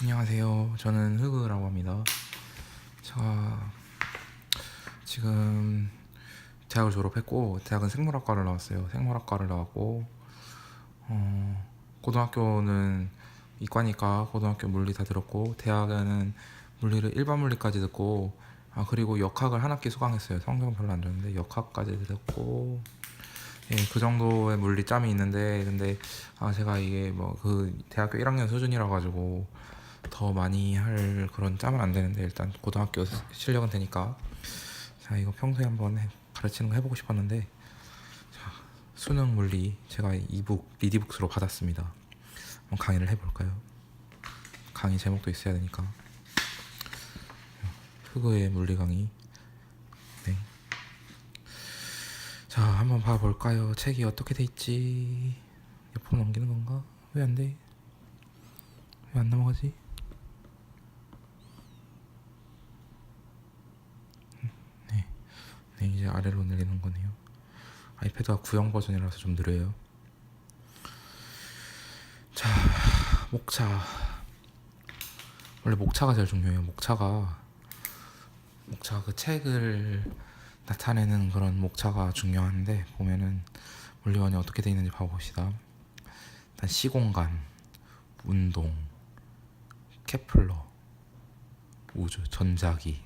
안녕하세요. 저는 흐그라고 합니다. 제가 지금 대학을 졸업했고, 대학은 생물학과를 나왔어요. 생물학과를 나왔고, 고등학교는 이과니까 고등학교 물리 다 들었고, 대학에는 물리를 일반 물리까지 듣고, 그리고 역학을 한 학기 수강했어요. 성적은 별로 안 좋은데 역학까지 듣고, 예, 그 정도의 물리 짬이 있는데, 근데 제가 이게 뭐 그 대학교 1학년 수준이라 가지고 더 많이 할 그런 짬은 안 되는데, 일단 고등학교 실력은 되니까 자, 이거 평소에 한번 가르치는 거 해보고 싶었는데, 수능 물리 제가 이북 리디북스로 받았습니다. 한번 강의를 해볼까요? 강의 제목도 있어야 되니까. 흑의 물리 강의. 네. 자, 한번 봐볼까요? 책이 어떻게 돼 있지? 옆으로 넘기는 건가? 왜 안 돼? 왜 안 넘어가지? 네. 네, 이제 아래로 내리는 거네요. 아이패드가 구형 버전이라서 좀 느려요. 자, 목차. 원래 목차가 제일 중요해요. 목차가 그 책을 나타내는 그런 목차가 중요한데, 보면은 물리원이 어떻게 되어 있는지 봐봅시다. 일단 시공간, 운동, 케플러, 우주, 전자기.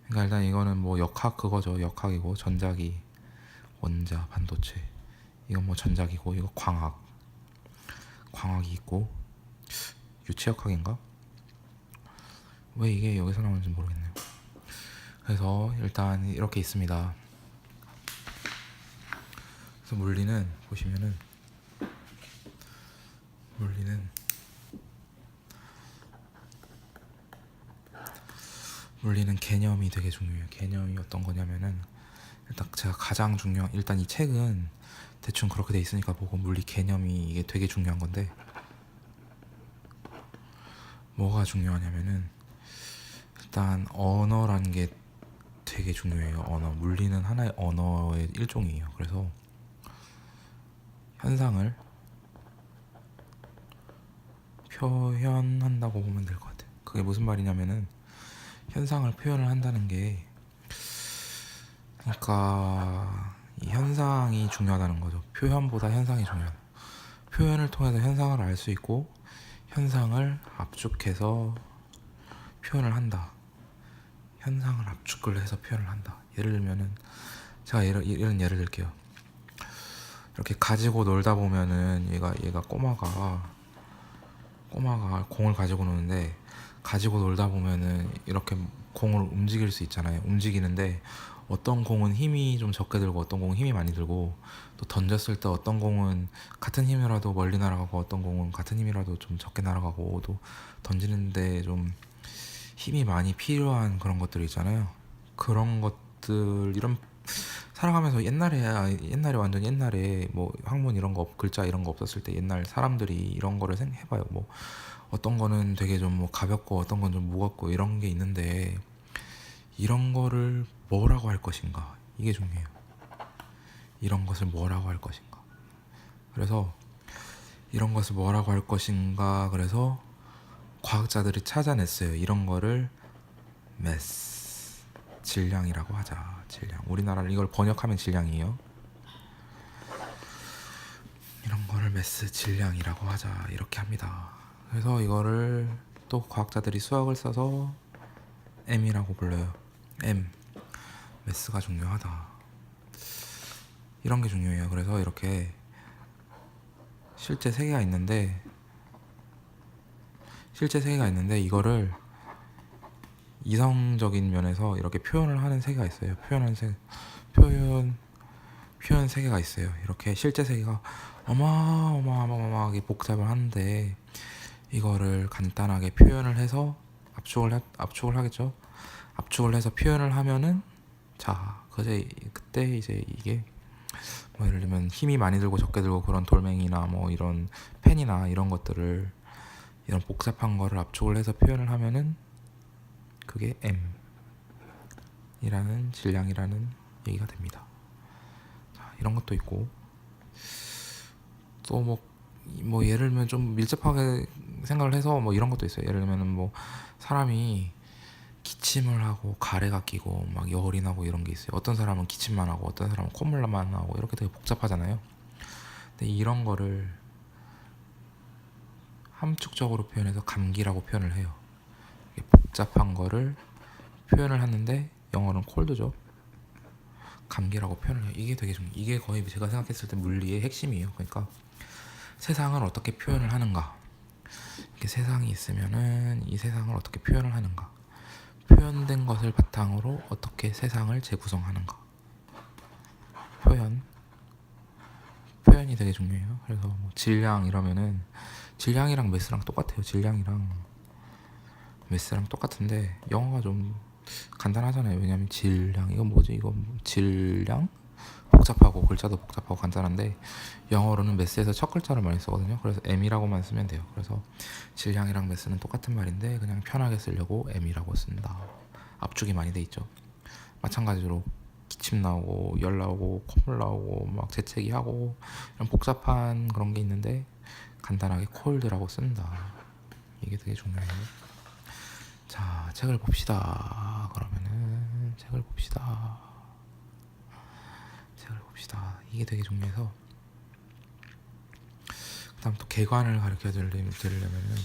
그러니까 일단 이거는 뭐 역학 그거죠. 역학이고, 전자기, 원자, 반도체. 이건 뭐 전자기고, 이거 광학이 있고, 유체역학인가? 왜 이게 여기서 나오는지 모르겠네요. 그래서 일단 이렇게 있습니다. 그래서 물리는 보시면은 물리는 개념이 되게 중요해요. 개념이 어떤 거냐면은, 일단 제가 가장 중요한, 일단 이 책은 대충 그렇게 돼 있으니까 보고, 물리 개념이 이게 되게 중요한 건데, 뭐가 중요하냐면은 일단 언어라는 게 되게 중요해요. 언어. 물리는 하나의 언어의 일종이에요. 그래서 현상을 표현한다고 보면 될 것 같아요. 그게 무슨 말이냐면은, 현상을 표현을 한다는 게, 그러니까 이 현상이 중요하다는 거죠. 표현보다 현상이 중요하다. 표현을 통해서 현상을 알 수 있고, 현상을 압축해서 표현을 한다. 현상을 압축을 해서 표현을 한다. 예를 들면은, 제가 이런 예를 들게요. 이렇게 가지고 놀다 보면은 얘가 꼬마가 공을 가지고 노는데, 가지고 놀다 보면은 이렇게 공을 움직일 수 있잖아요. 움직이는데 어떤 공은 힘이 좀 적게 들고 어떤 공은 힘이 많이 들고, 또 던졌을 때 어떤 공은 같은 힘이라도 멀리 날아가고 어떤 공은 같은 힘이라도 좀 적게 날아가고, 또 던지는데 좀 힘이 많이 필요한 그런 것들 있잖아요. 그런 것들, 이런 살아가면서 옛날에 완전 옛날에 뭐 학문 이런 거 글자 이런 거 없었을 때 옛날 사람들이 이런 거를 해봐요. 뭐 어떤 거는 되게 좀 뭐 가볍고 어떤 건 좀 무겁고 이런 게 있는데, 이런 거를 뭐라고 할 것인가, 이게 중요해요. 이런 것을 뭐라고 할 것인가. 그래서 이런 것을 뭐라고 할 것인가, 그래서 과학자들이 찾아냈어요. 이런 거를 매스, 질량이라고 하자. 질량. 우리나라는 이걸 번역하면 질량이에요. 이런 거를 매스, 질량이라고 하자, 이렇게 합니다. 그래서 이거를 또 과학자들이 수학을 써서 M이라고 불러요. M, 매스가 중요하다. 이런 게 중요해요. 그래서 이렇게 실제 세계가 있는데 이거를 이성적인 면에서 이렇게 표현을 하는 세계가 있어요. 표현 세계가 있어요. 이렇게 실제 세계가 어마어마하게 복잡을 하는데, 이거를 간단하게 표현을 해서 압축을 하겠죠. 압축을 해서 표현을 하면은, 자, 그때 이제 이게 뭐 예를 들면 힘이 많이 들고 적게 들고 그런 돌멩이나 뭐 이런 펜이나 이런 것들을, 이런 복잡한 거를 압축을 해서 표현을 하면은 그게 M이라는 질량이라는 얘기가 됩니다. 자, 이런 것도 있고, 또 뭐 뭐 예를 들면 좀 밀접하게 생각을 해서 뭐 이런 것도 있어요. 예를 들면은 뭐 사람이 기침을 하고 가래가 끼고 막 열이 나고 이런 게 있어요. 어떤 사람은 기침만 하고 어떤 사람은 콧물만 하고 이렇게 되게 복잡하잖아요. 근데 이런 거를 함축적으로 표현해서 감기라고 표현을 해요. 복잡한 거를 표현을 하는데 영어는 콜드죠. 감기라고 표현을 해요. 이게 되게 이게 거의 제가 생각했을 때 물리의 핵심이에요. 그러니까 세상을 어떻게 표현을 하는가, 이렇게 세상이 있으면은 이 세상을 어떻게 표현을 하는가, 표현된 것을 바탕으로 어떻게 세상을 재구성하는가. 표현이 되게 중요해요. 그래서 뭐 질량 이러면은 질량이랑 매스랑 똑같아요. 질량이랑 매스랑 똑같은데 영어가 좀 간단하잖아요. 왜냐면 질량, 이건 뭐지, 이거 질량, 복잡하고 글자도 복잡하고 간단한데 영어로는 매스에서 첫 글자를 많이 쓰거든요. 그래서 M이라고만 쓰면 돼요. 그래서 질량이랑 매스는 똑같은 말인데 그냥 편하게 쓰려고 M이라고 쓴다. 압축이 많이 돼 있죠. 마찬가지로 기침 나오고 열 나오고 콧물 나오고 막 재채기 하고 이런 복잡한 그런 게 있는데 간단하게 콜드라고 쓴다. 이게 되게 중요해요. 자, 책을 봅시다. 그러면은 책을 봅시다. 이게 되게 중요해서 그다음 또 개관을 가르쳐 드리려면은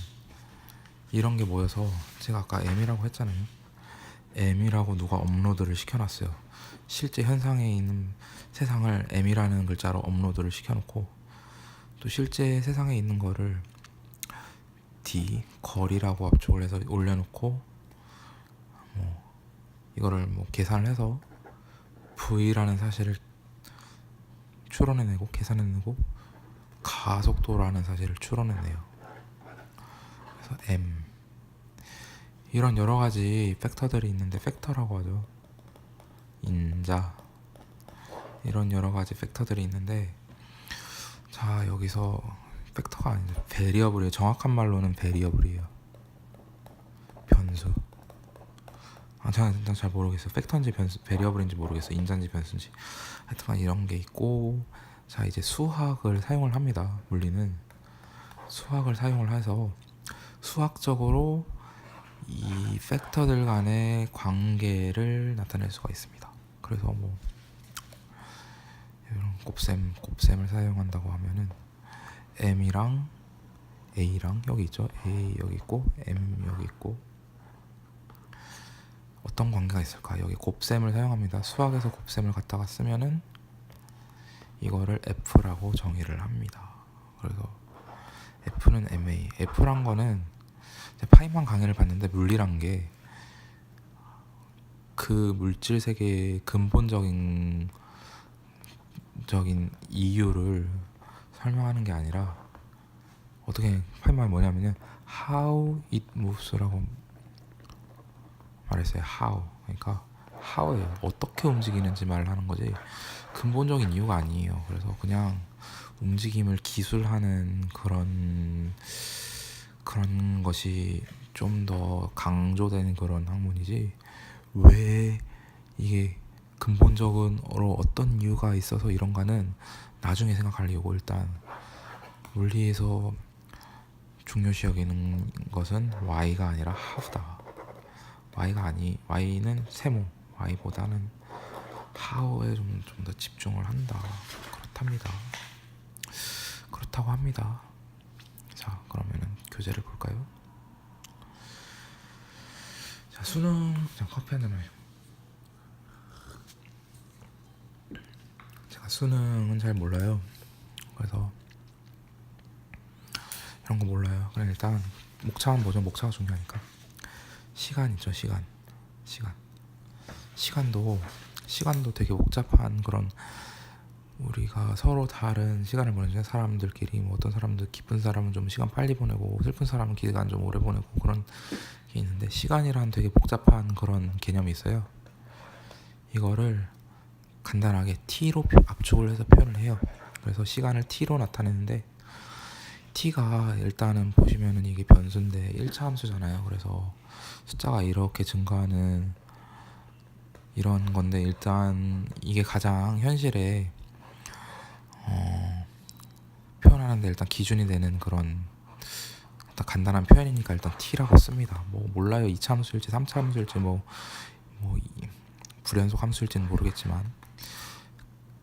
이런 게 모여서, 제가 아까 M이라고 했잖아요. M이라고 누가 업로드를 시켜놨어요. 실제 현상에 있는 세상을 M이라는 글자로 업로드를 시켜놓고 또 실제 세상에 있는 거를 D, 거리라고 압축을 해서 올려놓고 이거를 뭐 계산을 해서 V라는 사실을 추론해내고 계산해내고 가속도라는 사실을 추론해내요. 그래서 M, 이런 여러 가지 팩터들이 있는데 팩터라고 하죠. 인자, 이런 여러 가지 팩터들이 있는데, 자 여기서 팩터가 아니죠. 베리어블이에요. 정확한 말로는 베리어블이에요. 변수. 저는 잘 모르겠어요. 팩터인지 베리어블인지 모르겠어요. 인자인지 변수인지. 하여튼 이런 게 있고, 자 이제 수학을 사용을 합니다. 물리는 수학을 사용을 해서 수학적으로 이 팩터들 간의 관계를 나타낼 수가 있습니다. 그래서 뭐 이런 곱셈을 사용한다고 하면은 M이랑 A랑 여기 있죠. A 여기 있고 M 여기 있고 어떤 관계가 있을까? 여기 곱셈을 사용합니다. 수학에서 곱셈을 갖다가 쓰면은 이거를 F라고 정의를 합니다. 그래서 F는 MA. F란 거는 파이만 강의를 봤는데 물리란 게 그 물질 세계의 근본적인 이유를 설명하는 게 아니라, 어떻게 파이만이 뭐냐면은 how it moves라고 말했어요. how, 그러니까 how예요. 어떻게 움직이는지 말을 하는 거지 근본적인 이유가 아니에요. 그래서 그냥 움직임을 기술하는 그런 것이 좀 더 강조되는 그런 학문이지, 왜 이게 근본적으로 어떤 이유가 있어서 이런가는 나중에 생각하려고. 일단 물리에서 중요시 여기는 것은 y가 아니라 how다. y는 세모, y보다는 how에 좀 더 집중을 한다. 그렇다고 합니다. 자, 그러면은 교재를 볼까요? 자, 수능. 자, 커피 한 잔 마시고. 제가 수능은 잘 몰라요. 그래서 이런 거 몰라요. 그냥 일단 목차만 보죠. 목차가 중요하니까. 시간 있죠. 시간도 되게 복잡한 그런, 우리가 서로 다른 시간을 보내는 사람들끼리, 뭐 어떤 사람들 기쁜 사람은 좀 시간 빨리 보내고 슬픈 사람은 기간 좀 오래 보내고 그런 게 있는데, 시간이란 되게 복잡한 그런 개념이 있어요. 이거를 간단하게 t로 압축을 해서 표현을 해요. 그래서 시간을 t로 나타내는데, t가 일단은 보시면은 이게 변수인데 1차 함수잖아요. 그래서 숫자가 이렇게 증가하는 이런 건데, 일단 이게 가장 현실에 표현하는 표현하는데 일단 기준이 되는 그런 일단 간단한 표현이니까 일단 t라고 씁니다. 뭐 몰라요. 2차 함수일지 3차 함수일지 불연속 함수일지는 모르겠지만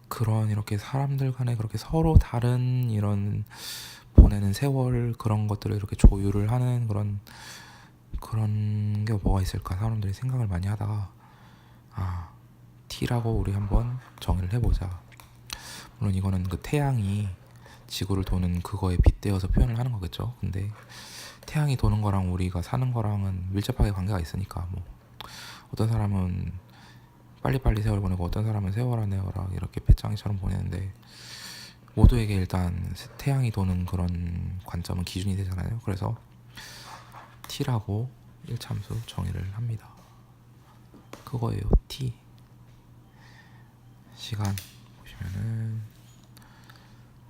그런 이렇게 사람들 간에 그렇게 서로 다른 이런 보내는 세월 그런 것들을 이렇게 조율을 하는 그런 게 뭐가 있을까 사람들이 생각을 많이 하다가 t라고 우리 한번 정의를 해보자. 물론 이거는 그 태양이 지구를 도는 그거에 빗대어서 표현을 하는 거겠죠. 근데 태양이 도는 거랑 우리가 사는 거랑은 밀접하게 관계가 있으니까 뭐 어떤 사람은 빨리빨리 세월 보내고 어떤 사람은 세월 안 세월아 이렇게 배짱이처럼 보내는데 모두에게 일단 태양이 도는 그런 관점은 기준이 되잖아요. 그래서 t라고 1참수 정의를 합니다. 그거예요. t 시간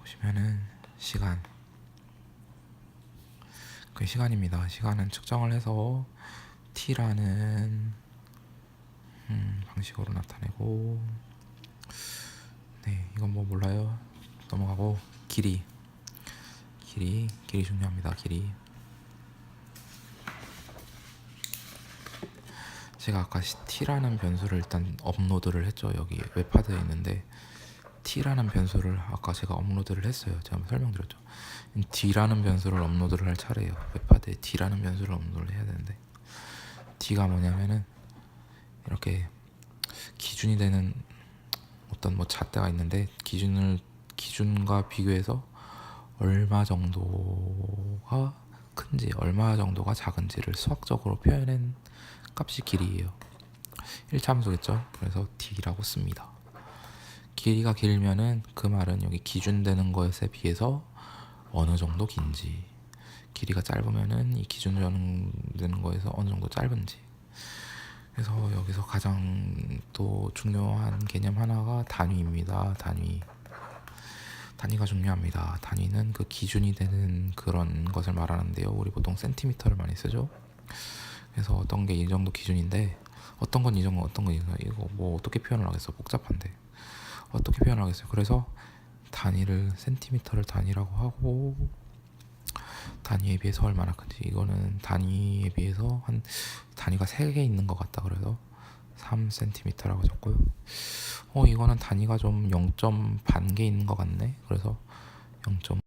보시면은 시간 그 시간입니다. 시간은 측정을 해서 t라는 방식으로 나타내고 네 이건 뭐 몰라요. 넘어가고 길이 중요합니다. 길이 제가 아까 t라는 변수를 일단 업로드를 했죠. 여기 웹하드에 있는데 t라는 변수를 아까 제가 업로드를 했어요. 제가 한번 설명드렸죠. d라는 변수를 업로드를 할 차례예요. 웹하드에 d라는 변수를 업로드를 해야 되는데 d가 뭐냐면은 이렇게 기준이 되는 어떤 뭐 잣대가 있는데 기준과 비교해서 얼마 정도가 큰지 얼마 정도가 작은지를 수학적으로 표현한 값이 길이에요. 1참수겠죠. 그래서 d라고 씁니다. 길이가 길면은 그 말은 여기 기준되는 것에 비해서 어느 정도 긴지, 길이가 짧으면은 이 기준되는 거에서 어느 정도 짧은지. 그래서 여기서 가장 또 중요한 개념 하나가 단위입니다. 단위가 중요합니다. 단위는 그 기준이 되는 그런 것을 말하는데요. 우리 보통 센티미터를 많이 쓰죠. 그래서 어떤 게 이 정도 기준인데 어떤 건 이 정도, 어떤 건 이거 뭐 어떻게 표현을 하겠어? 복잡한데 어떻게 표현을 하겠어요? 그래서 단위를 센티미터를 단위라고 하고 단위에 비해서 얼마나 큰지 이거는 단위에 비해서 한 단위가 3개 있는 것 같다. 그래서 3cm라고 적고요. 이거는 단위가 좀 0점 반 개 있는 것 같네. 그래서 0.